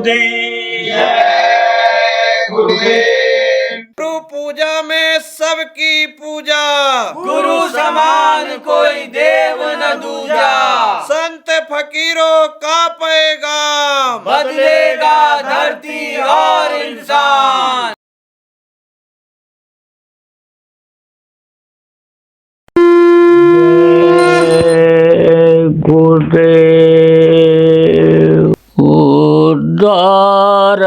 गुरुदेव जय गुरुदेव। गुरु पूजा में सबकी पूजा, गुरु समान कोई देव न दूजा। संत फकीरों का पैगाम, बदलेगा धरती और इंसान। गुरुदेव उदार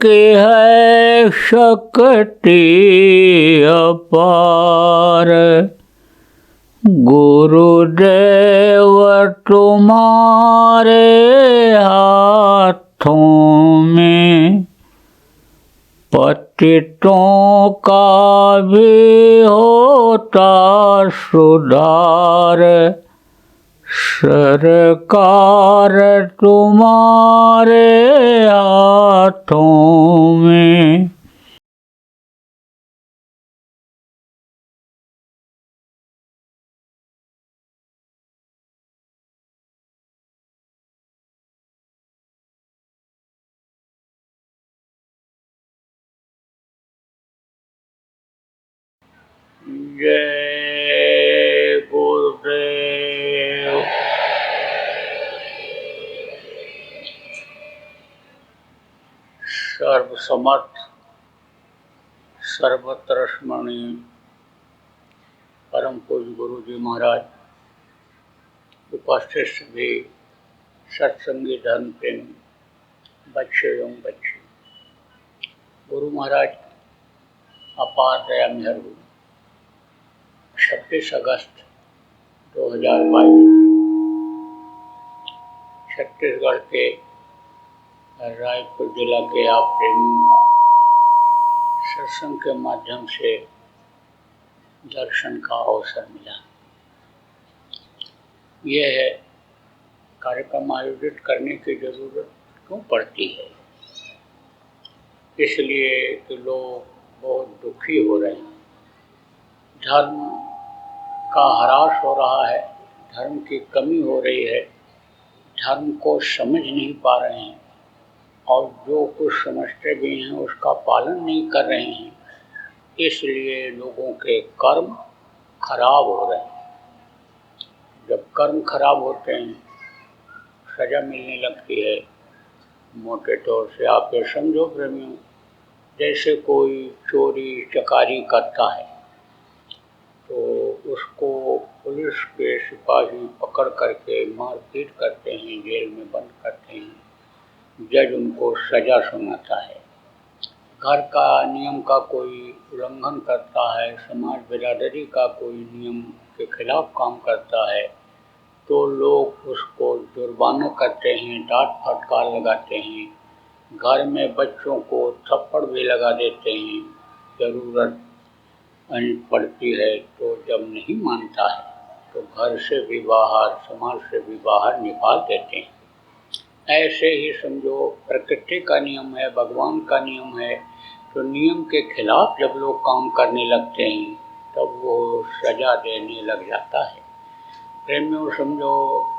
की है शक्ति अपार, गुरुदेव तुम्हारे हाथों में पतितों का भी होता सुधार, सरकार तुम्हारे हाथों में। जय गुरुदेव। सर्वसमर्थ सर्वत्र स्मरणीय परम पूज्य गुरु जी महाराज, उपस्थित सभी सत्संगी धर्म प्रेमी बच्चे एवं बच्ची, गुरु महाराज अपार दया मेहर हुई। 26 अगस्त 2022 छत्तीसगढ़ के रायपुर जिला के आप प्रेमियों का सत्संग के माध्यम से दर्शन का अवसर मिला। यह है कार्यक्रम आयोजित करने की जरूरत क्यों पड़ती है? इसलिए कि लोग बहुत दुखी हो रहे हैं, धर्म का ह्रास हो रहा है, धर्म की कमी हो रही है, धर्म को समझ नहीं पा रहे हैं और जो कुछ समझते भी हैं उसका पालन नहीं कर रहे हैं। इसलिए लोगों के कर्म खराब हो रहे हैं। जब कर्म खराब होते हैं, सजा मिलने लगती है। मोटे तौर से आप ये समझो प्रेमियों, जैसे कोई चोरी चकारी करता है तो उसको पुलिस के सिपाही पकड़ करके मारपीट करते हैं, जेल में बंद करते हैं, जज उनको सजा सुनाता है। घर का नियम का कोई उल्लंघन करता है, समाज बिरादरी का कोई नियम के खिलाफ काम करता है तो लोग उसको जुर्माना करते हैं, डांट फटकार लगाते हैं, घर में बच्चों को थप्पड़ भी लगा देते हैं। ज़रूरत पड़ती है तो जब नहीं मानता है तो घर से भी बाहर, समाज से भी बाहर निकाल देते हैं। ऐसे ही समझो प्रकृति का नियम है, भगवान का नियम है, तो नियम के खिलाफ जब लोग काम करने लगते हैं तब वो सजा देने लग जाता है। प्रेमियों समझो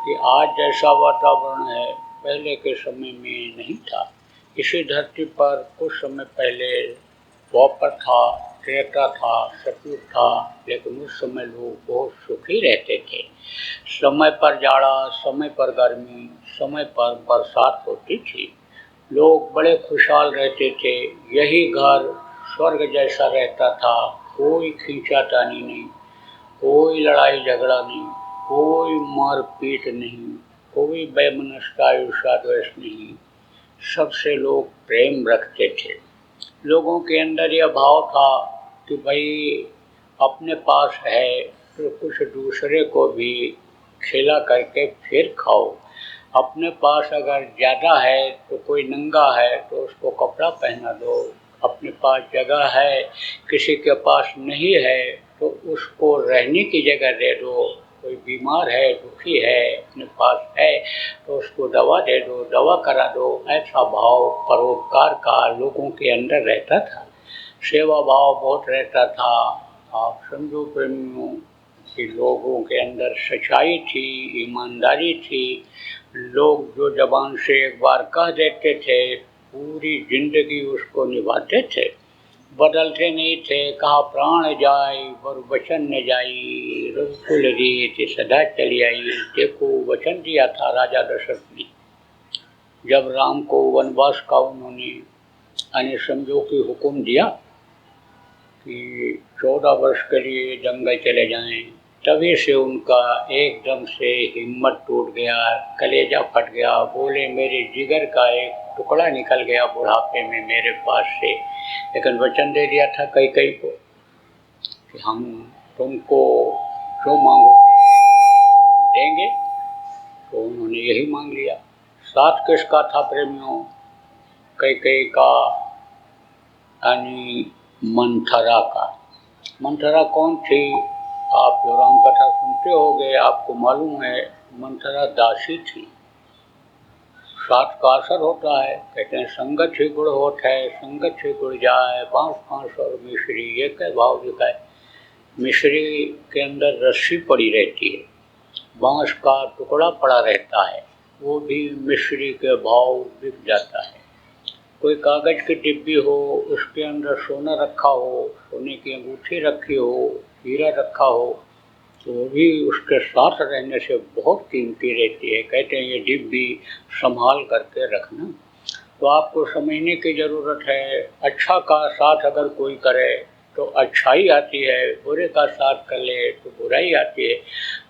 कि आज जैसा वातावरण है पहले के समय में नहीं था। इसी धरती पर कुछ समय पहले द्वापर था, त्रेता था, सतयुग था, लेकिन उस समय लोग बहुत सुखी रहते थे। समय पर जाड़ा, समय पर गर्मी, समय पर बरसात होती थी, लोग बड़े खुशहाल रहते थे। यही घर स्वर्ग जैसा रहता था। कोई खींचातानी नहीं, कोई लड़ाई झगड़ा नहीं, कोई मारपीट नहीं, कोई वैमनस्यता ईर्ष्या द्वेष नहीं। सबसे लोग प्रेम रखते थे। लोगों के अंदर यह भाव था कि भाई अपने पास है तो कुछ दूसरे को भी खिला करके फिर खाओ। अपने पास अगर ज़्यादा है तो कोई नंगा है तो उसको कपड़ा पहना दो। अपने पास जगह है, किसी के पास नहीं है तो उसको रहने की जगह दे दो। कोई बीमार है, दुखी है, अपने पास है तो उसको दवा दे दो, दवा करा दो। ऐसा भाव परोपकार का लोगों के अंदर रहता था। सेवा भाव बहुत रहता था। आप समझो प्रेमियों कि लोगों के अंदर सच्चाई थी, ईमानदारी थी। लोग जो जबान से एक बार कह देते थे पूरी जिंदगी उसको निभाते थे, बदलते नहीं थे। कहा प्राण जाए और वचन न जाई, रघुकुल रीत सदा चली आई। देखो वचन दिया था राजा दशरथ ने, जब राम को वनवास का उन्होंने यानी समझो कि हुक्म दिया कि 14 वर्ष के लिए जंगल चले जाएं, तभी से उनका एकदम से हिम्मत टूट गया, कलेजा फट गया। बोले मेरे जिगर का एक टुकड़ा निकल गया बुढ़ापे में मेरे पास से, लेकिन वचन दे दिया था कई को कि हम तुमको जो मांगोगे देंगे, तो उन्होंने यही मांग लिया। साथ किसका था प्रेमियों? कई का यानी मंथरा का। मंथरा कौन थी? आप जो राम कथा सुनते होंगे आपको मालूम है, मंथरा दासी थी। साथ का असर होता है, कहते हैं संगत ही गुड़ होता है, संगत ही गुड़ जाए, बांस फांस और मिश्री, ये क्या भाव लिखा है। मिश्री के अंदर रस्सी पड़ी रहती है, बांस का टुकड़ा पड़ा रहता है, वो भी मिश्री के भाव बिक जाता है। कोई कागज की डिब्बी हो, उसके अंदर सोना रखा हो, सोने की अंगूठी रखी हो, हीरा रखा हो, तो वो भी उसके साथ रहने से बहुत कीमती रहती है। कहते हैं ये डिब्बी संभाल करके रखना। तो आपको समझने की ज़रूरत है, अच्छा का साथ अगर कोई करे तो अच्छाई आती है, बुरे का साथ कर ले तो बुराई आती है।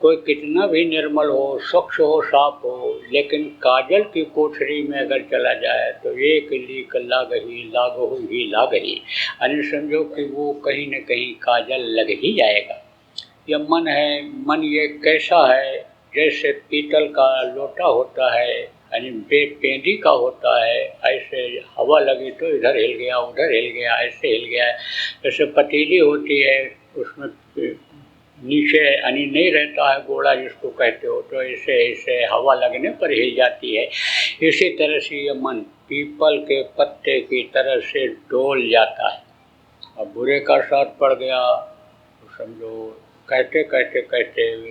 कोई कितना भी निर्मल हो, स्वच्छ हो, साफ हो, लेकिन काजल की कोठरी में अगर चला जाए तो एक लीक लागहु ही लागही, यानी समझो कि वो कहीं न कहीं काजल लग ही जाएगा। यह मन है, मन ये कैसा है, जैसे पीतल का लोटा होता है, यानी बेपेंदी का होता है, ऐसे हवा लगी तो इधर हिल गया, उधर हिल गया, ऐसे हिल गया। जैसे पतीली होती है, उसमें नीचे यानी नहीं रहता है गोला जिसको कहते हो, तो ऐसे हवा लगने पर हिल जाती है। इसी तरह से ये मन पीपल के पत्ते की तरह से डोल जाता है। अब बुरे का साथ पड़ गया तो समझो कहते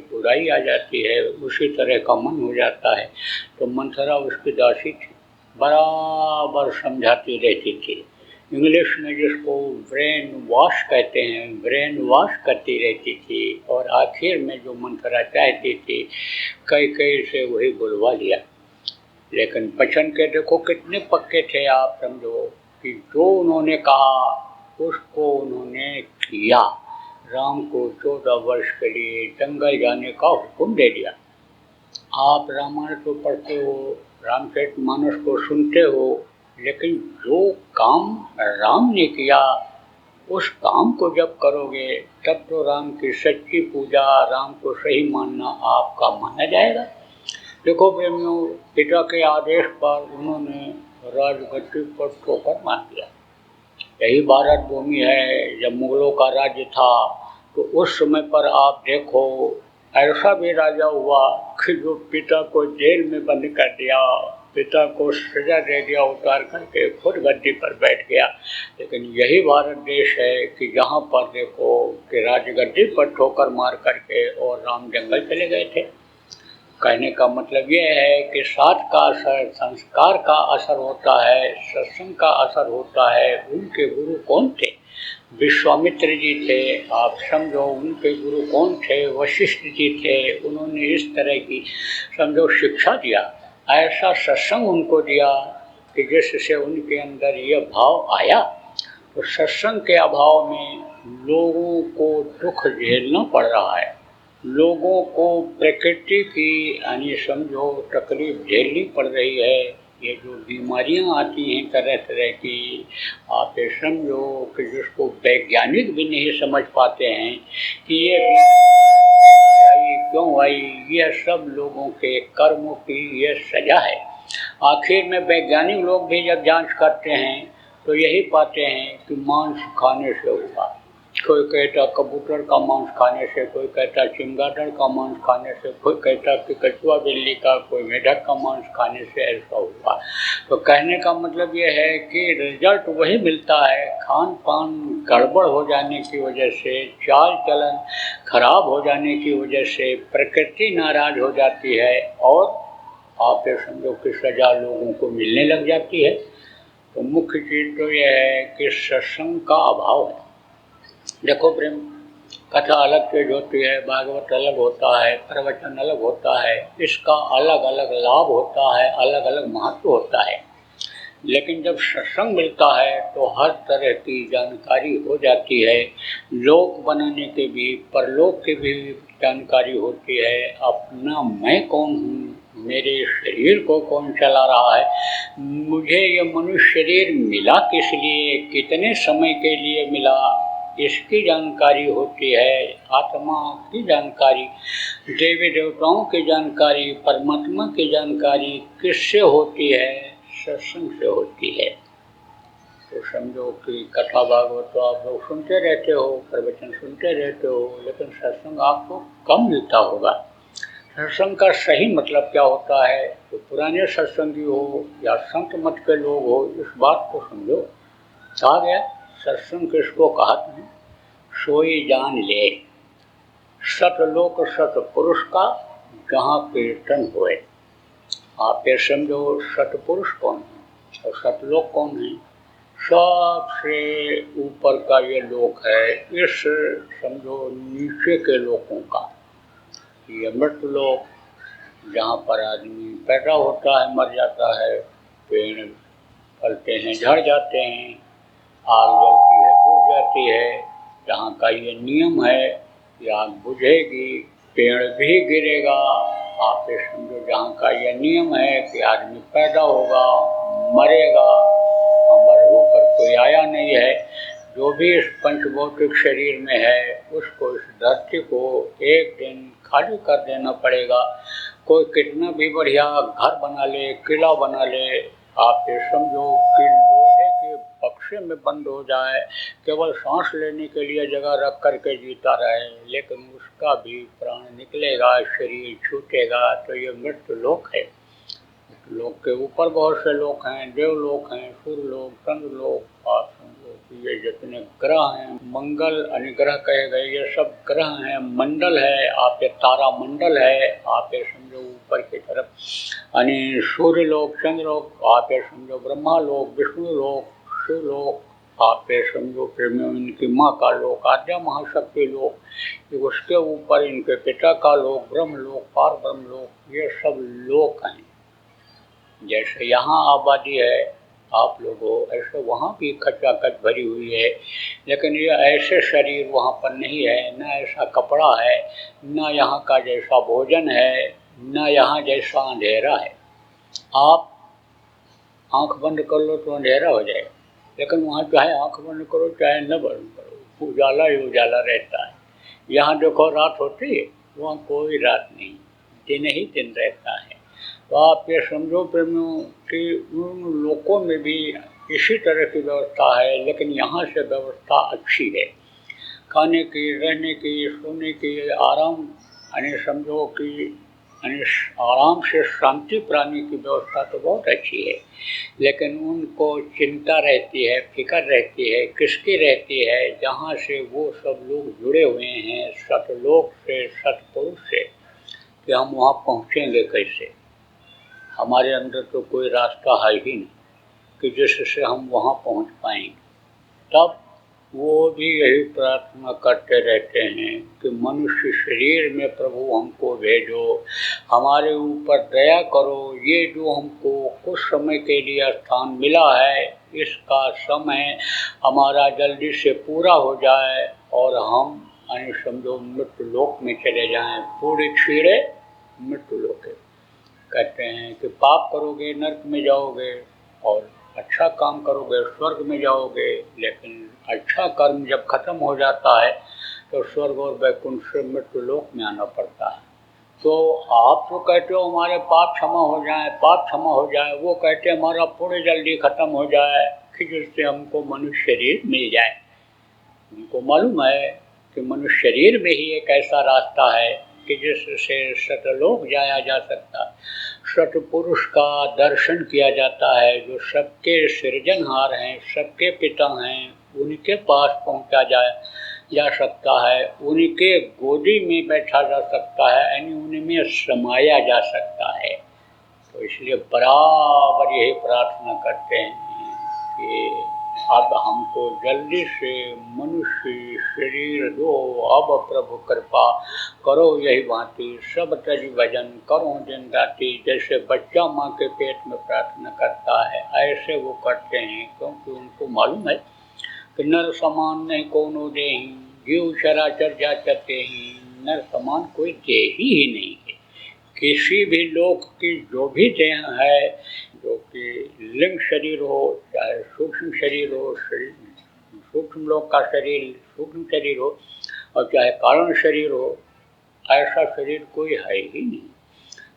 बुराई आ जाती है, उसी तरह का मन हो जाता है। तो मंथरा उसकी दासी थी, बराबर समझाती रहती थी। इंग्लिश में जिसको ब्रेन वॉश कहते हैं, ब्रेन वॉश करती रहती थी। और आखिर में जो मंथरा चाहती थी, कई से वही बुलवा लिया। लेकिन बचन के देखो कितने पक्के थे, आप समझो कि जो उन्होंने कहा उसको उन्होंने किया। राम को 14 वर्ष के लिए जंगल जाने का हुक्म दे दिया। आप रामायण को पढ़ते हो, रामचरितमानस को सुनते हो, लेकिन जो काम राम ने किया उस काम को जब करोगे तब तो राम की सच्ची पूजा, राम को सही मानना आपका माना जाएगा। देखो प्रेमियों, पिता के आदेश पर उन्होंने राजगद्दी पर ठोकर मार दिया। यही भारत भूमि है। जब मुगलों का राज्य था तो उस समय पर आप देखो ऐसा भी राजा हुआ कि जो पिता को जेल में बंद कर दिया, पिता को सजा दे दिया, उतार करके खुद गद्दी पर बैठ गया। लेकिन यही भारत देश है कि जहाँ पर देखो कि राजगद्दी पर ठोकर मार करके और राम जंगल चले गए थे। कहने का मतलब ये है कि साथ का असर, संस्कार का असर होता है, सत्संग का असर होता है। उनके गुरु कौन थे? विश्वामित्र जी थे। आप समझो उनके गुरु कौन थे? वशिष्ठ जी थे। उन्होंने इस तरह की समझो शिक्षा दिया, ऐसा सत्संग उनको दिया कि जिससे उनके अंदर ये भाव आया। तो सत्संग के अभाव में लोगों को दुख झेलना पड़ रहा है, लोगों को प्रकृति की यानी समझो तकलीफ झेलनी पड़ रही है। ये जो बीमारियां आती हैं तरह तरह की, आप ये समझो कि जिसको वैज्ञानिक भी नहीं समझ पाते हैं कि ये आई क्यों आई, यह सब लोगों के कर्मों की ये सजा है। आखिर में वैज्ञानिक लोग भी जब जांच करते हैं तो यही पाते हैं कि मांस खाने से हुआ। कोई कहता कबूतर का मांस खाने से, कोई कहता चमगादड़ का मांस खाने से, कोई कहता कि कछुआ बिल्ली का, कोई मेढक का मांस खाने से ऐसा हुआ। तो कहने का मतलब ये है कि रिजल्ट वही मिलता है। खान पान गड़बड़ हो जाने की वजह से, चाल चलन खराब हो जाने की वजह से प्रकृति नाराज हो जाती है और आप ये समझो कि सजा लोगों को मिलने लग जाती है। तो मुख्य चीज़ तो यह है कि सत्संग का अभाव है। देखो प्रेम, कथा अलग चीज होती है, भागवत अलग होता है, प्रवचन अलग होता है, इसका अलग अलग लाभ होता है, अलग अलग महत्व होता है। लेकिन जब सत्संग मिलता है तो हर तरह की जानकारी हो जाती है, लोक बनाने की भी, परलोक की भी जानकारी होती है। अपना मैं कौन हूँ, मेरे शरीर को कौन चला रहा है, मुझे ये मनुष्य शरीर मिला किस लिए, कितने समय के लिए मिला, इसकी जानकारी होती है। आत्मा की जानकारी, देवी देवताओं की जानकारी, परमात्मा की जानकारी किससे होती है? सत्संग से होती है। तो समझो कि कथा भागवत तो आप लोग सुनते रहते हो, प्रवचन सुनते रहते हो, लेकिन सत्संग आपको कम मिलता होगा। सत्संग का सही मतलब क्या होता है? तो पुराने सत्संगी हो या संत मत के लोग हो, इस बात को समझो। कहा गया सत्संग किसको कहते हैं? सोई जान ले सतलोक सतपुरुष का जहाँ कीर्तन होए। आप ये समझो सतपुरुष कौन है और सतलोक कौन है? सबसे ऊपर का ये लोक है, इस समझो नीचे के लोकों का ये मृत लोक, जहाँ पर आदमी पैदा होता है, मर जाता है, पेड़ फलते हैं, झड़ जाते हैं, आग जलती है, बुझ जाती है, जहाँ का ये नियम है कि आग बुझेगी, पेड़ भी गिरेगा। आप ये समझो जहाँ का ये नियम है कि आदमी पैदा होगा, मरेगा, अमर होकर कोई आया नहीं है। जो भी इस पंचभौतिक शरीर में है उसको, इस धरती को एक दिन खाली कर देना पड़ेगा। कोई कितना भी बढ़िया घर बना ले, किला बना ले, आप ये समझो कि लोहे के बक्से में बंद हो जाए, केवल सांस लेने के लिए जगह रख करके जीता रहे, लेकिन उसका भी प्राण निकलेगा, शरीर छूटेगा। तो ये मृत्यु लोक है। लोक के ऊपर बहुत से लोक हैं, देवलोक हैं, सूर्यलोक, चंद्रलोक, और ये जितने ग्रह हैं, मंगल अनुग्रह कहे गए, ये सब ग्रह हैं, मंडल है, आप ये तारा मंडल है, आप ये समझो ऊपर की तरफ, यानी सूर्यलोक, चंद्रलोक, आप ये समझो ब्रह्मा लोक, विष्णु लोक, शिवलोक, आप ये समझो प्रेम इनकी माँ का लोक, आद्या महाशक्ति लोक, उसके ऊपर इनके पिता का लोक, ब्रह्म लोक, पार ब्रह्म लोक, ये सब लोक हैं। जैसे यहाँ आबादी है आप लोगों, ऐसे वहाँ भी खचाखच भरी हुई है, लेकिन ये ऐसे शरीर वहाँ पर नहीं है, न ऐसा कपड़ा है, न यहाँ का जैसा भोजन है, न यहाँ जैसा अंधेरा है। आप आंख बंद कर लो तो अंधेरा हो जाए, लेकिन वहाँ चाहे आंख बंद करो चाहे न बंद करो, उजाला ही उजाला रहता है। यहाँ देखो रात होती है, वहाँ कोई रात नहीं, दिन ही दिन रहता है। तो आप ये समझो प्रेमियों कि उन लोकों में भी इसी तरह की व्यवस्था है, लेकिन यहाँ से व्यवस्था अच्छी है, खाने की, रहने की, सोने की, आराम, यानी समझो कि यानी आराम से शांति प्राणी की व्यवस्था तो बहुत अच्छी है, लेकिन उनको चिंता रहती है, फिक्र रहती है, किसकी रहती है? जहाँ से वो सब लोग जुड़े हुए हैं सतलोक से, सतपुरुष से, कि हम वहाँ पहुँचेंगे कैसे? हमारे अंदर तो कोई रास्ता है ही नहीं कि जिससे हम वहाँ पहुँच पाएंगे। तब वो भी यही प्रार्थना करते रहते हैं कि मनुष्य शरीर में प्रभु हमको भेजो, हमारे ऊपर दया करो, ये जो हमको कुछ समय के लिए स्थान मिला है, इसका समय हमारा जल्दी से पूरा हो जाए और हम यानी समझो मृत्यु लोक में चले जाएं, पूरे छीड़े मृत्यु लोक। कहते हैं कि पाप करोगे नरक में जाओगे और अच्छा काम करोगे स्वर्ग में जाओगे, लेकिन अच्छा कर्म जब खत्म हो जाता है तो स्वर्ग और वैकुंठ से मृत्यु लोक में आना पड़ता है। तो आप तो कहते हो हमारे पाप क्षमा हो जाए, पाप क्षमा हो जाए, वो कहते हैं हमारा पुण्य जल्दी खत्म हो जाए कि जिससे हमको मनुष्य शरीर मिल जाए। उनको मालूम है कि मनुष्य शरीर में ही एक ऐसा रास्ता है कि जिससे सतलोक जाया जा सकता है, सतपुरुष का दर्शन किया जाता है, जो सबके सृजनहार हैं, सबके पिता हैं, उनके पास पहुंचा जा सकता है, उनके गोदी में बैठा जा सकता है, यानी उनमें समाया जा सकता है। तो इसलिए बराबर यही प्रार्थना करते हैं कि अब हमको जल्दी से मनुष्य शरीर दो, अब प्रभु कृपा करो यही भांति सब तज भजन करो दिन राति। जैसे बच्चा माँ के पेट में प्रार्थना करता है ऐसे वो करते हैं, क्योंकि उनको मालूम है कि नर समान नहीं कोनो देही, जीव चराचर जाचते ही, नर समान कोई देही ही नहीं है। किसी भी लोक की जो भी देह है, जो कि लिंग शरीर हो चाहे सूक्ष्म शरीर हो, सूक्ष्म लोक का शरीर सूक्ष्म शरीर हो और चाहे कारण शरीर हो, ऐसा शरीर कोई है ही नहीं।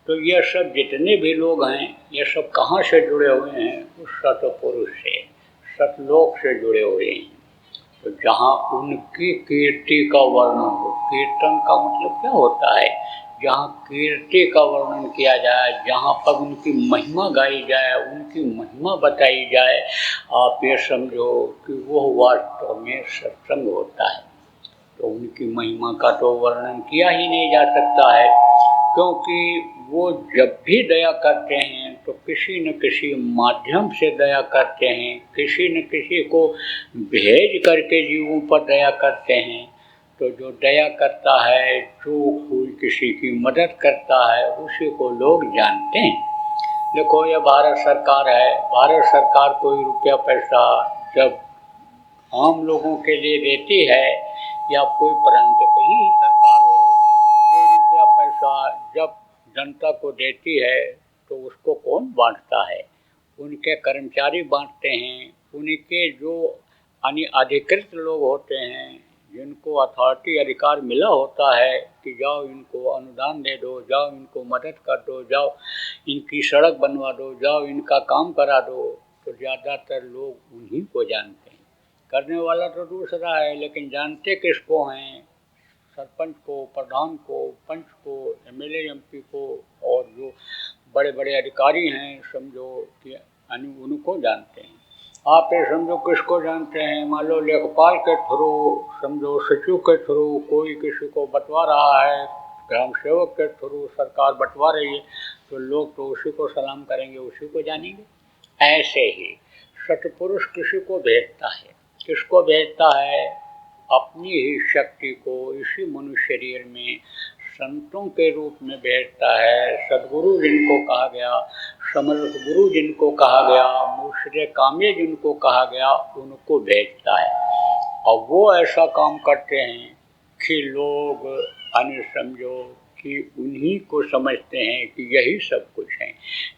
तो ये सब जितने भी लोग हैं ये सब कहाँ से जुड़े हुए हैं? उस सतपुरुष से, सतलोक से जुड़े हुए हैं। तो जहाँ उनकी कीर्ति का वर्णन हो, कीर्तन का मतलब क्या होता है? जहाँ कीर्ति का वर्णन किया जाए, जहाँ पर उनकी महिमा गाई जाए, उनकी महिमा बताई जाए, आप ये समझो कि वो वास्तव में सत्संग होता है। तो उनकी महिमा का तो वर्णन किया ही नहीं जा सकता है, क्योंकि वो जब भी दया करते हैं तो किसी न किसी माध्यम से दया करते हैं, किसी न किसी को भेज करके जीवों पर दया करते हैं। तो जो दया करता है, जो कोई किसी की मदद करता है, उसी को लोग जानते हैं। देखो ये भारत सरकार है, भारत सरकार कोई रुपया पैसा जब आम लोगों के लिए देती है या कोई प्रांत की ही सरकार हो, वो रुपया पैसा जब जनता को देती है तो उसको कौन बांटता है? उनके कर्मचारी बांटते हैं, उनके जो अधिकृत लोग होते हैं, जिनको अथॉरिटी अधिकार मिला होता है कि जाओ इनको अनुदान दे दो, जाओ इनको मदद कर दो, जाओ इनकी सड़क बनवा दो, जाओ इनका काम करा दो, तो ज़्यादातर लोग उन्हीं को जानते हैं। करने वाला तो दूसरा है, लेकिन जानते किसको हैं? सरपंच को, प्रधान को, पंच को, एमएलए एमपी को, और जो बड़े बड़े अधिकारी हैं समझो कि उनको जानते हैं। आप ये समझो किसको जानते हैं? मान लो लेखपाल के थ्रू, समझो सचिव के थ्रू कोई किसी को बंटवा रहा है, ग्राम सेवक के थ्रू सरकार बंटवा रही है, तो लोग तो उसी को सलाम करेंगे, उसी को जानेंगे। ऐसे ही सतपुरुष किसी को भेजता है, किसको भेजता है? अपनी ही शक्ति को इसी मनुष्य शरीर में संतों के रूप में भेजता है। सद्गुरु जिनको कहा गया, समर्थ गुरु जिनको कहा गया, मुर्शिदे कामिल जिनको कहा गया, उनको भेजता है। और वो ऐसा काम करते हैं कि लोग अन्य समझो कि उन्हीं को समझते हैं कि यही सब कुछ है,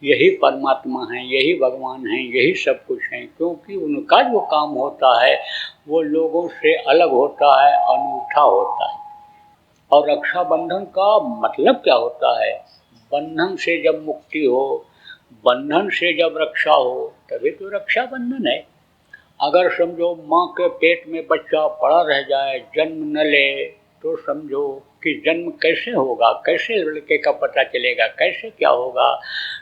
यही परमात्मा है, यही भगवान है, यही सब कुछ है। क्योंकि उनका जो काम होता है वो लोगों से अलग होता है, अनूठा होता है। और रक्षाबंधन का मतलब क्या होता है? बंधन से जब मुक्ति हो, बंधन से जब रक्षा हो, तभी तो रक्षाबंधन है। अगर समझो माँ के पेट में बच्चा पड़ा रह जाए, जन्म न ले, तो समझो कि जन्म कैसे होगा, कैसे लड़के का पता चलेगा, कैसे क्या होगा?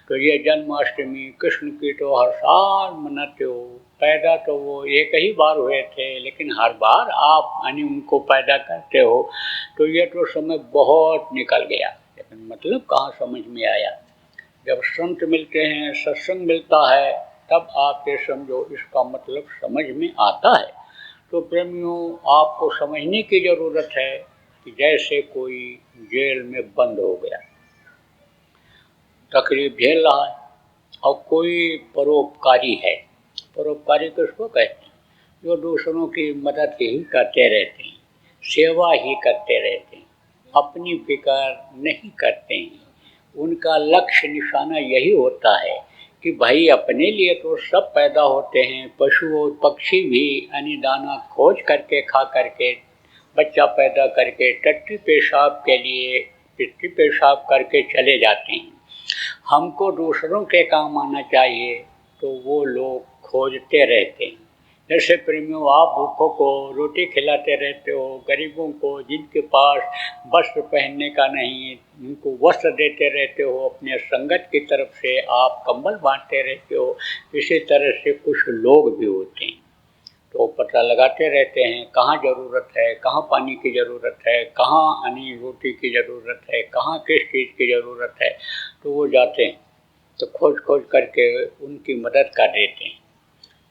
तो ये जन्माष्टमी कृष्ण की तो हर साल मनाते हो। पैदा तो वो एक ही बार हुए थे, लेकिन हर बार आप उनको पैदा करते हो, तो ये तो समय बहुत निकल गया, लेकिन मतलब कहाँ समझ में आया? जब संत मिलते हैं, सत्संग मिलता है, तब आप ये समझो इसका मतलब समझ में आता है। तो प्रेमियों, आपको समझने की ज़रूरत है कि जैसे कोई जेल में बंद हो गया, तकलीफ झेल रहा है, और कोई परोपकारी है। परोपकारी किसको कहते हैं? जो दूसरों की मदद ही करते रहते हैं, सेवा ही करते रहते हैं, अपनी फिक्र नहीं करते हैं। उनका लक्ष्य निशाना यही होता है कि भाई अपने लिए तो सब पैदा होते हैं, पशु और पक्षी भी दाना खोज करके खा करके, बच्चा पैदा करके टट्टी पेशाब के लिए टट्टी पेशाब करके चले जाते हैं। हमको दूसरों के काम आना चाहिए, तो वो लोग खोजते रहते हैं। जैसे प्रेमियों, आप भूखों को रोटी खिलाते रहते हो, गरीबों को जिनके पास वस्त्र पहनने का नहीं, उनको वस्त्र देते रहते हो, अपने संगत की तरफ से आप कंबल बांटते रहते हो। इसी तरह से कुछ लोग भी होते हैं, तो पता लगाते रहते हैं कहाँ ज़रूरत है, कहाँ पानी की ज़रूरत है, कहाँ रोटी की ज़रूरत है, कहाँ किस चीज़ की ज़रूरत है, तो वो जाते हैं, तो खोज खोज करके उनकी मदद कर देते हैं।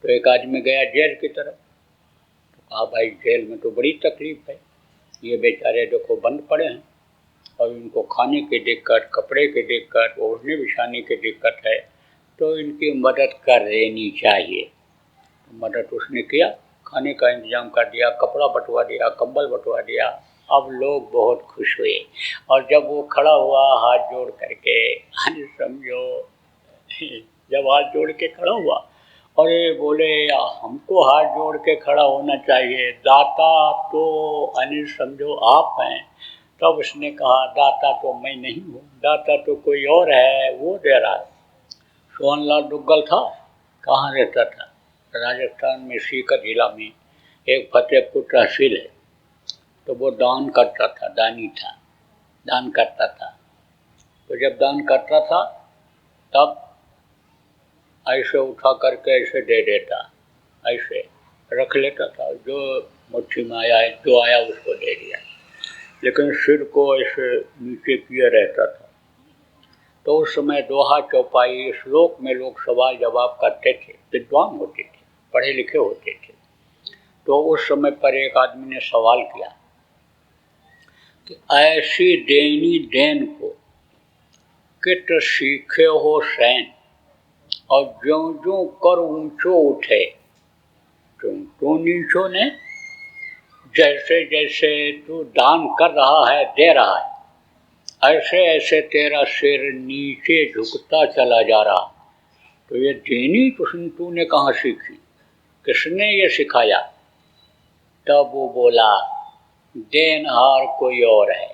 तो एक आदमी गया जेल की तरफ, तो कहा भाई जेल में तो बड़ी तकलीफ है, ये बेचारे देखो बंद पड़े हैं और इनको खाने की दिक्कत, कपड़े की दिक्कत, ओढ़ने बिछाने की दिक्कत है, तो इनकी मदद कर देनी चाहिए। तो मदद उसने किया, खाने का इंतजाम कर दिया, कपड़ा बंटवा दिया, कंबल बंटवा दिया। अब लोग बहुत खुश हुए और जब वो खड़ा हुआ हाथ जोड़ करके, समझो जब हाथ जोड़ के खड़ा हुआ, अरे बोले हमको हाथ जोड़ के खड़ा होना चाहिए, दाता तो अनिल समझो आप हैं। तब उसने कहा दाता तो मैं नहीं हूँ, दाता तो कोई और है, वो दे रहा है। सोहनलाल दुग्गल था, कहाँ रहता था? राजस्थान में सीकर जिला में एक फतेहपुर तहसील है, तो वो दान करता था, दानी था, दान करता था। तो जब दान करता था तब ऐसे उठा करके ऐसे दे देता, ऐसे रख लेता था, जो मुट्ठी में आया है, जो आया उसको दे दिया, लेकिन सिर को ऐसे नीचे किए रहता था। तो उस समय दोहा चौपाई श्लोक में लोग सवाल जवाब करते थे, विद्वान होते थे, पढ़े लिखे होते थे। तो उस समय पर एक आदमी ने सवाल किया कि ऐसी देनी देन को कित सीखे हो सैन, और ज्यों ज्यों कर ऊंचो उठे तो नीचो ने। जैसे जैसे तू दान कर रहा है, दे रहा है, ऐसे ऐसे तेरा सिर नीचे झुकता चला जा रहा। तो ये देनी तूने कहाँ सीखी, किसने ये सिखाया? तब वो बोला देनहार कोई और है,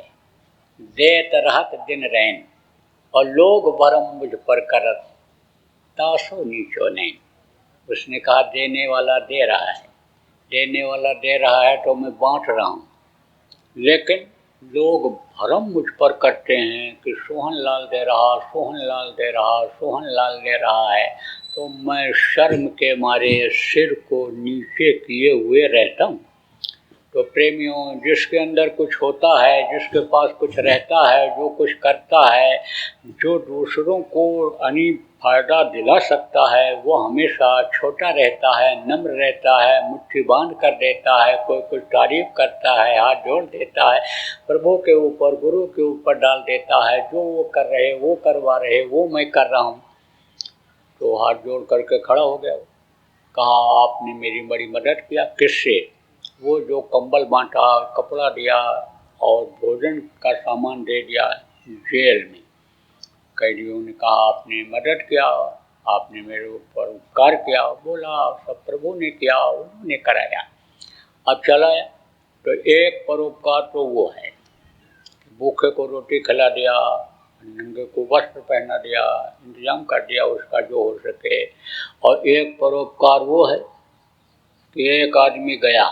देत रहत दिन रैन, और लोग भरम मुझ पर करत तासो नीचो नहीं। उसने कहा देने वाला दे रहा है, देने वाला दे रहा है तो मैं बांट रहा हूँ, लेकिन लोग भरम मुझ पर करते हैं कि सोहनलाल दे रहा, सोहनलाल दे रहा, सोहनलाल दे रहा है, तो मैं शर्म के मारे सिर को नीचे किए हुए रहता हूँ। तो प्रेमियों, जिसके अंदर कुछ होता है, जिसके पास कुछ रहता है, जो कुछ करता है, जो दूसरों को फायदा दिला सकता है, वो हमेशा छोटा रहता है, नम्र रहता है, मुट्ठी बांध कर देता है, कोई कुछ तारीफ करता है, हाथ जोड़ देता है, प्रभु के ऊपर, गुरु के ऊपर डाल देता है, जो वो कर रहे, वो करवा रहे, वो मैं कर रहा हूँ। तो हाथ जोड़ करके खड़ा हो गया, कहा आपने मेरी बड़ी मदद किया। किससे? वो जो कंबल बांटा, कपड़ा दिया और भोजन का सामान दे दिया जेल में। कैदियों ने कहा आपने मदद किया, आपने मेरे ऊपर उपकार किया। बोला सब प्रभु ने किया, उन्होंने कराया। अब चलाया तो एक परोपकार तो वो है, भूखे को रोटी खिला दिया, नंगे को वस्त्र पहना दिया, इंतजाम कर दिया उसका जो हो सके। और एक परोपकार वो है कि एक आदमी गया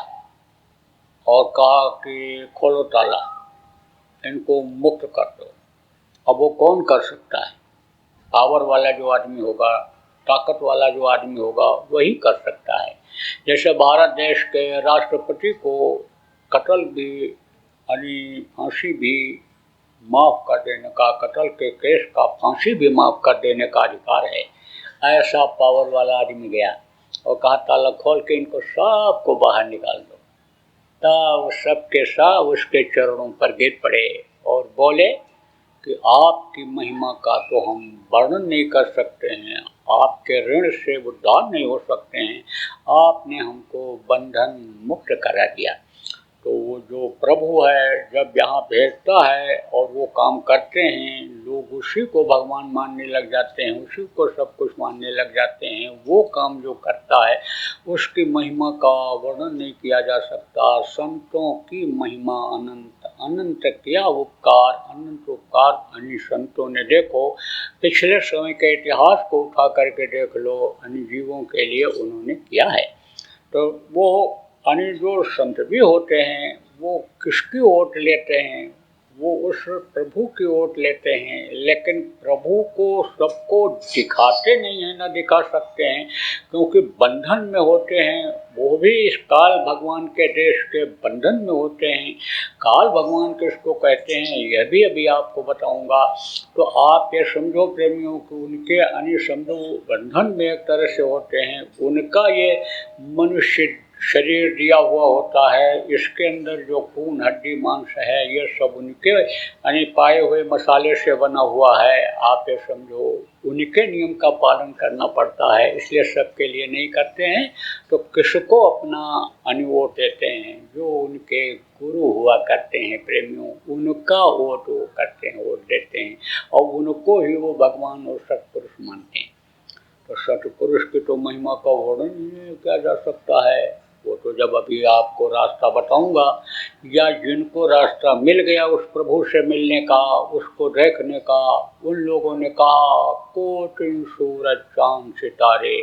और कहा कि खोलो ताला, इनको मुक्त कर दो। अब वो कौन कर सकता है? पावर वाला जो आदमी होगा, ताकत वाला जो आदमी होगा, वही कर सकता है। जैसे भारत देश के राष्ट्रपति को कत्ल भी यानी फांसी भी माफ़ कर देने का, कत्ल के केस का फांसी भी माफ़ कर देने का अधिकार है। ऐसा पावर वाला आदमी गया और कहा ताला खोल के इनको सबको बाहर निकाल दो। तब सबके सब उसके चरणों पर गिर पड़े और बोले कि आपकी महिमा का तो हम वर्णन नहीं कर सकते हैं, आपके ऋण से उद्धार नहीं हो सकते हैं, आपने हमको बंधन मुक्त करा दिया। तो वो जो प्रभु है जब यहाँ भेजता है और वो काम करते हैं, लोग उसी को भगवान मानने लग जाते हैं, उसी को सब कुछ मानने लग जाते हैं। वो काम जो करता है उसकी महिमा का वर्णन नहीं किया जा सकता। संतों की महिमा अनंत, अनंत किया उपकार, अनंत उपकार अन्य संतों ने। देखो पिछले समय के इतिहास को उठा करके देख लो, अन्य जीवों के लिए उन्होंने किया है। तो वो जो संत भी होते हैं वो किसकी ओट लेते हैं, वो उस प्रभु की ओट लेते हैं, लेकिन प्रभु को सबको दिखाते नहीं हैं, न दिखा सकते हैं, क्योंकि बंधन में होते हैं। वो भी इस काल भगवान के देश के बंधन में होते हैं। काल भगवान किसको कहते हैं यह भी अभी आपको बताऊंगा। तो आप ये समझो प्रेमियों को, उनके अन्य समझो बंधन में एक तरह से होते हैं। उनका ये मनुष्य शरीर दिया हुआ होता है, इसके अंदर जो खून हड्डी मांस है ये सब उनके यानी पाए हुए मसाले से बना हुआ है। आप ये समझो उनके नियम का पालन करना पड़ता है, इसलिए सबके लिए नहीं करते हैं। तो किसको अपना अनुवोट देते हैं? जो उनके गुरु हुआ करते हैं प्रेमियों, उनका वोट वो करते हैं, वोट देते हैं, और उनको ही वो भगवान और सत्पुरुष मानते हैं। तो सत्पुरुष की तो महिमा का वर्णन नहीं किया जा सकता है। वो तो जब अभी आपको रास्ता बताऊंगा, या जिनको रास्ता मिल गया उस प्रभु से मिलने का, उसको देखने का, उन लोगों ने कहा कोटि सूरज चांद सितारे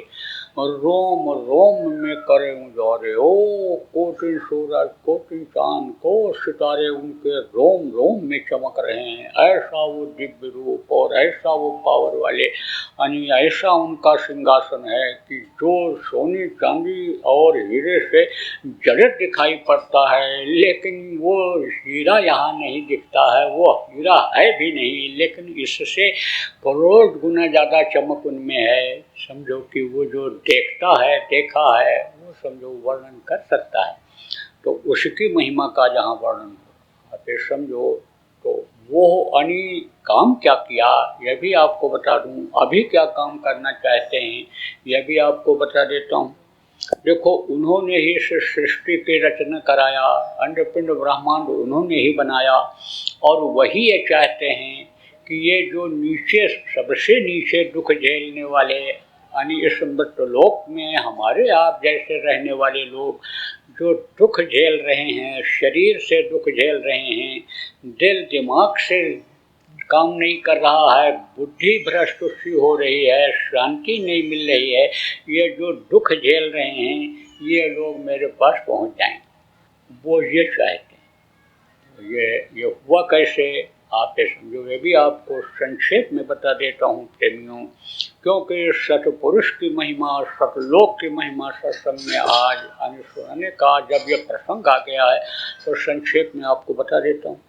रोम रोम में करे उजारे। ओ कोटि सूरज कोटि चांद को सितारे उनके रोम रोम में चमक रहे हैं। ऐसा वो दिव्य रूप और ऐसा वो पावर वाले, यानी ऐसा उनका सिंहासन है कि जो सोने चांदी और हीरे से जड़त दिखाई पड़ता है, लेकिन वो हीरा यहाँ नहीं दिखता है। वो हीरा है भी नहीं, लेकिन इससे करोड़ गुना ज़्यादा चमक उनमें है। समझो कि वो जो देखता है, देखा है, वो समझो वर्णन कर सकता है। तो उसकी महिमा का जहाँ वर्णन हो, आप ये समझो। तो वो अनि काम क्या किया यह भी आपको बता दूं, अभी क्या काम करना चाहते हैं यह भी आपको बता देता हूँ। देखो, उन्होंने ही इस सृष्टि की रचना कराया, अंडपिंड ब्रह्मांड उन्होंने ही बनाया, और वही ये चाहते हैं कि ये जो नीचे सबसे नीचे दुख झेलने वाले, यानी इस मृतलोक में हमारे आप जैसे रहने वाले लोग जो दुख झेल रहे हैं, शरीर से दुख झेल रहे हैं, दिल दिमाग से काम नहीं कर रहा है, बुद्धि भ्रष्ट सी हो रही है, शांति नहीं मिल रही है, ये जो दुख झेल रहे हैं ये लोग मेरे पास पहुंच जाएं, वो ये चाहते हैं। ये हुआ कैसे आप ये समझो, ये भी आपको संक्षेप में बता देता हूँ प्रेमियों, क्योंकि सतपुरुष की महिमा, सतलोक की महिमा सत्संग में आज अनुसरने का जब ये प्रसंग आ गया है तो संक्षेप में आपको बता देता हूँ।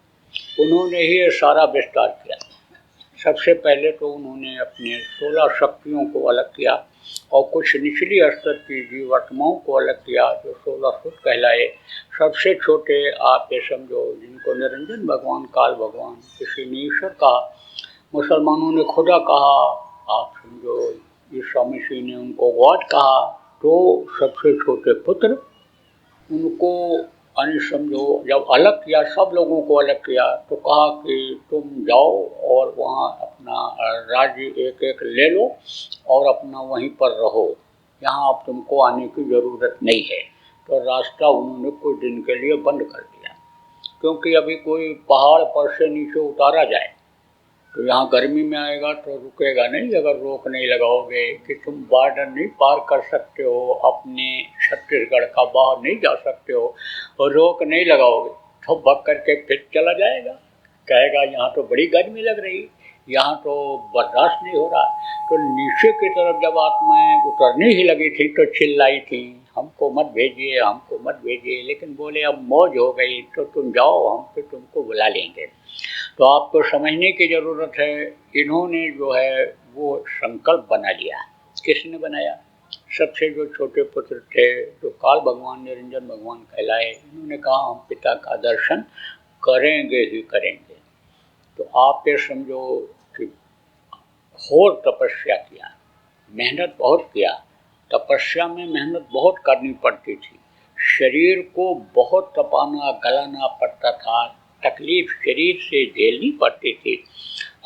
उन्होंने ही ये सारा विस्तार किया। सबसे पहले तो उन्होंने अपने 16 शक्तियों को अलग किया और कुछ निचली स्तर की जीवात्माओं को अलग किया जो 16 सुत कहलाए। सबसे छोटे आप ये समझो, जिनको निरंजन भगवान, काल भगवान, किसी ने ईश्वर कहा, मुसलमानों ने खुदा कहा, आप समझो ईसा मसीह ने उनको गॉड कहा। तो सबसे छोटे पुत्र, उनको यानी समझो जब अलग किया, सब लोगों को अलग किया, तो कहा कि तुम जाओ और वहाँ अपना राज्य एक एक ले लो और अपना वहीं पर रहो, यहाँ अब तुमको आने की ज़रूरत नहीं है। तो रास्ता उन्होंने कुछ दिन के लिए बंद कर दिया, क्योंकि अभी कोई पहाड़ पर से नीचे उतारा जाए तो यहाँ गर्मी में आएगा तो रुकेगा नहीं। अगर रोक नहीं लगाओगे कि तुम बॉर्डर नहीं पार कर सकते हो, अपने छत्तीसगढ़ का बाहर नहीं जा सकते हो, और रोक नहीं लगाओगे तो भग करके फिर चला जाएगा, कहेगा यहाँ तो बड़ी गर्मी लग रही, यहाँ तो बर्दाश्त नहीं हो रहा। तो नीचे की तरफ जब आत्माएं उतरने ही लगी थी तो चिल्लाई थी, हमको मत भेजिए, हमको मत भेजिए। लेकिन बोले अब मौज हो गई तो तुम जाओ, हम फिर तुमको बुला लेंगे। तो आपको समझने की ज़रूरत है, इन्होंने जो है वो संकल्प बना लिया। किसने बनाया? सबसे जो छोटे पुत्र थे, जो काल भगवान, निरंजन भगवान कहलाए, इन्होंने कहा हम पिता का दर्शन करेंगे ही करेंगे। तो आप ये समझो कि घोर तपस्या किया, मेहनत बहुत किया। तपस्या में मेहनत बहुत करनी पड़ती थी, शरीर को बहुत तपाना गलाना पड़ता था, तकलीफ शरीर से झेलनी पड़ती थी।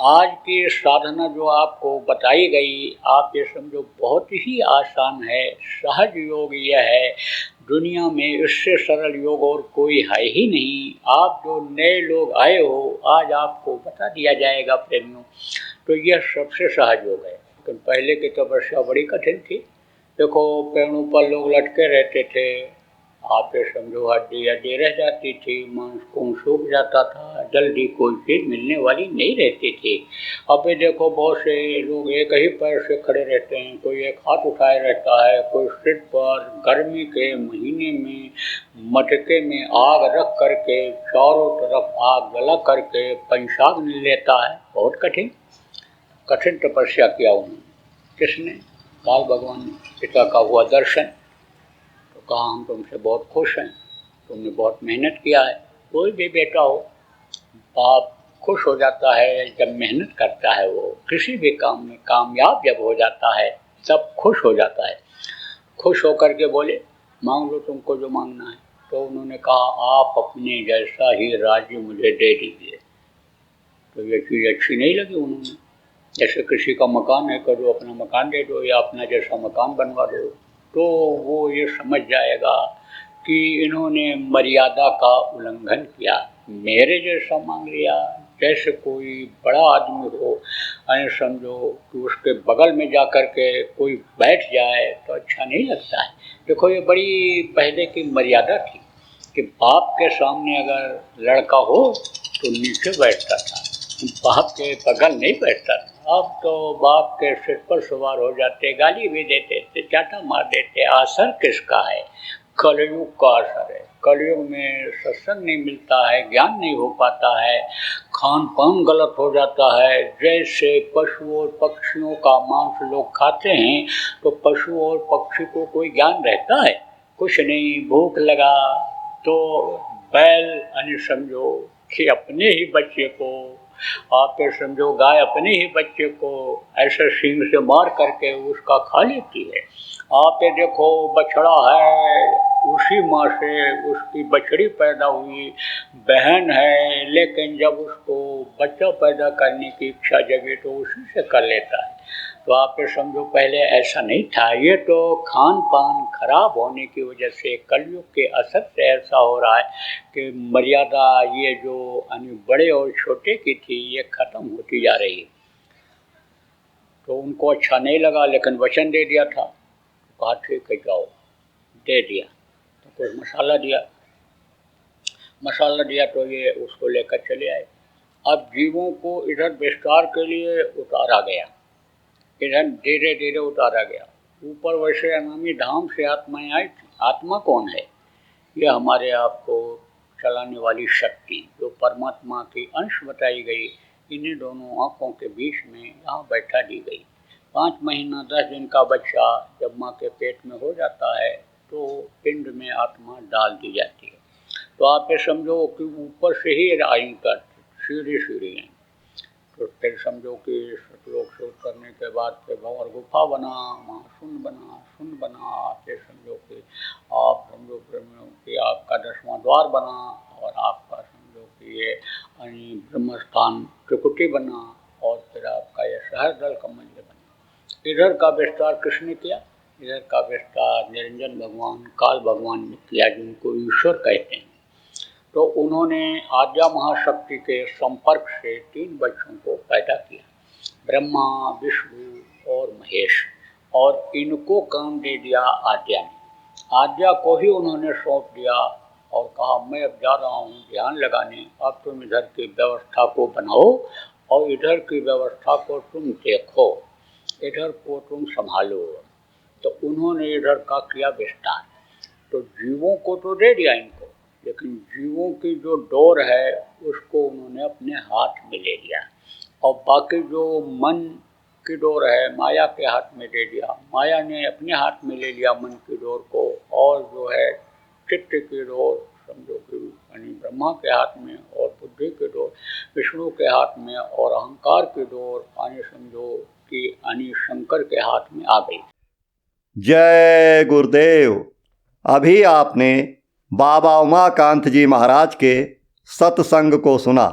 आज की साधना जो आपको बताई गई, आप ये समझो बहुत ही आसान है, सहज योग यह है, दुनिया में इससे सरल योग और कोई है ही नहीं। आप जो नए लोग आए हो, आज आपको बता दिया जाएगा प्रेमियों। तो यह सबसे सहज योग है, लेकिन पहले की तपस्या बड़ी कठिन थी। देखो, पेड़ों पर लोग लटके रहते थे, आप ये समझो हड्डी हड्डी रह जाती थी, मांस खून सूख जाता था, जल्दी कोई चीज़ मिलने वाली नहीं रहती थी। अब ये देखो बहुत से लोग एक ही पैर से खड़े रहते हैं, कोई एक हाथ उठाए रहता है, कोई सिर पर गर्मी के महीने में मटके में आग रख करके चारों तरफ आग जला करके पंचाग लेता है। बहुत कठिन कठिन तपस्या किया उन्होंने। किसने? काल भगवान ने। पिता का हुआ दर्शन तो कहा हम तुमसे बहुत खुश हैं, तुमने बहुत मेहनत किया है। कोई भी बेटा हो, बाप खुश हो जाता है जब मेहनत करता है, वो किसी भी काम में कामयाब जब हो जाता है तब खुश हो जाता है। खुश होकर के बोले मांग लो तुमको जो मांगना है। तो उन्होंने कहा आप अपने जैसा ही राज्य मुझे दे दीजिए। तो ये चीज़ अच्छी नहीं लगी उन्होंने। जैसे किसी का मकान है, करो अपना मकान दे दो या अपना जैसा मकान बनवा दो, तो वो ये समझ जाएगा कि इन्होंने मर्यादा का उल्लंघन किया। मेरे जैसा मांग लिया, जैसे कोई बड़ा आदमी हो, अरे समझो कि उसके बगल में जा कर के कोई बैठ जाए तो अच्छा नहीं लगता है। देखो ये बड़ी पहले की मर्यादा थी कि बाप के सामने अगर लड़का हो तो नीचे बैठता था, बाप के बगल नहीं बैठता था। अब तो बाप के सिर पर सवार हो जाते, गाली भी देते थे, चाटा मार देते। असर किसका है? कलयुग का असर है। कलयुग में सत्संग नहीं मिलता है, ज्ञान नहीं हो पाता है, खान पान गलत हो जाता है। जैसे पशु और पक्षियों का मांस लोग खाते हैं, तो पशु और पक्षी को कोई ज्ञान रहता है? कुछ नहीं। भूख लगा तो बैल यानी समझो कि अपने ही बच्चे को, आप ये समझो गाय अपने ही बच्चे को ऐसे सींग से मार करके उसका खा लेती है। आप ये देखो बछड़ा है, उसी माँ से उसकी बछड़ी पैदा हुई, बहन है, लेकिन जब उसको बच्चा पैदा करने की इच्छा जगे तो उसी से कर लेता है। तो आप ये समझो पहले ऐसा नहीं था। ये तो खान पान खराब होने की वजह से कलयुग के असर से ऐसा हो रहा है कि मर्यादा ये जो बड़े और छोटे की थी ये ख़त्म होती जा रही है। तो उनको अच्छा नहीं लगा, लेकिन वचन दे दिया था। कहा ठीक है जाओ, दे दिया। तो कुछ मसाला दिया तो ये उसको लेकर चले आए। अब जीवों को इधर विस्तार के लिए उतारा गया, इधर धीरे धीरे उतारा गया। ऊपर वैसे अनामी धाम से आत्माएं आई थी। आत्मा कौन है? ये हमारे आप को चलाने वाली शक्ति जो परमात्मा की अंश बताई गई, इन्हीं दोनों आँखों के बीच में यहाँ बैठा दी गई। 5 महीना 10 दिन का बच्चा जब माँ के पेट में हो जाता है तो पिंड में आत्मा डाल दी जाती है। तो आप ये समझो कि ऊपर से ही आई कर सीढ़ी हैं। तो फिर समझो कि सतलोक से उतरने के बाद फिर भंवर गुफा बना, वहाँ सुन बना। आप ये समझो कि आप समझो कि आपका 10वां द्वार बना, और आपका समझो कि ये ब्रह्म स्थान त्रिकुटी बना, और फिर आपका ये शहर दल का मंदिर बना। इधर का विस्तार किसने किया? इधर का विस्तार निरंजन भगवान, काल भगवान ने किया, जिनको ईश्वर कहते हैं। तो उन्होंने आद्या महाशक्ति के संपर्क से 3 बच्चों को पैदा किया, ब्रह्मा, विष्णु और महेश। और इनको काम दे दिया आद्या ने। आद्या को ही उन्होंने सौंप दिया और कहा मैं अब जा रहा हूँ ध्यान लगाने, अब तुम इधर की व्यवस्था को बनाओ और इधर की व्यवस्था को तुम देखो, इधर को तुम संभालो। तो उन्होंने इधर का किया विस्तार। तो जीवों को तो दे दिया इनको, लेकिन जीवों की जो डोर है उसको उन्होंने अपने हाथ में ले लिया, और बाकी जो मन की डोर है माया के हाथ में दे दिया। माया ने अपने हाथ में ले लिया मन की डोर को, और जो है चित्त की डोर समझो कि ब्रह्मा के हाथ में, और बुद्धि की डोर विष्णु के हाथ में, और अहंकार की डोर समझो कि शंकर के हाथ में आ गई। जय गुरुदेव। अभी आपने बाबा उमाकांत जी महाराज के सत्संग को सुना।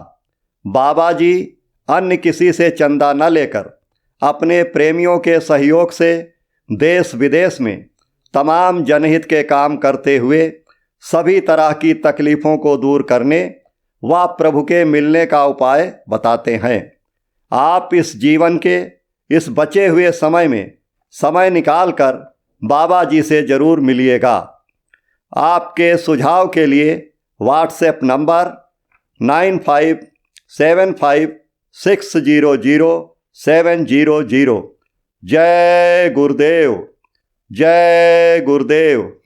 बाबा जी अन्य किसी से चंदा न लेकर अपने प्रेमियों के सहयोग से देश विदेश में तमाम जनहित के काम करते हुए सभी तरह की तकलीफ़ों को दूर करने व प्रभु के मिलने का उपाय बताते हैं। आप इस जीवन के इस बचे हुए समय में समय निकालकर बाबा जी से ज़रूर मिलिएगा। आपके सुझाव के लिए व्हाट्सएप नंबर 9575600700। जय गुरुदेव, जय गुरुदेव।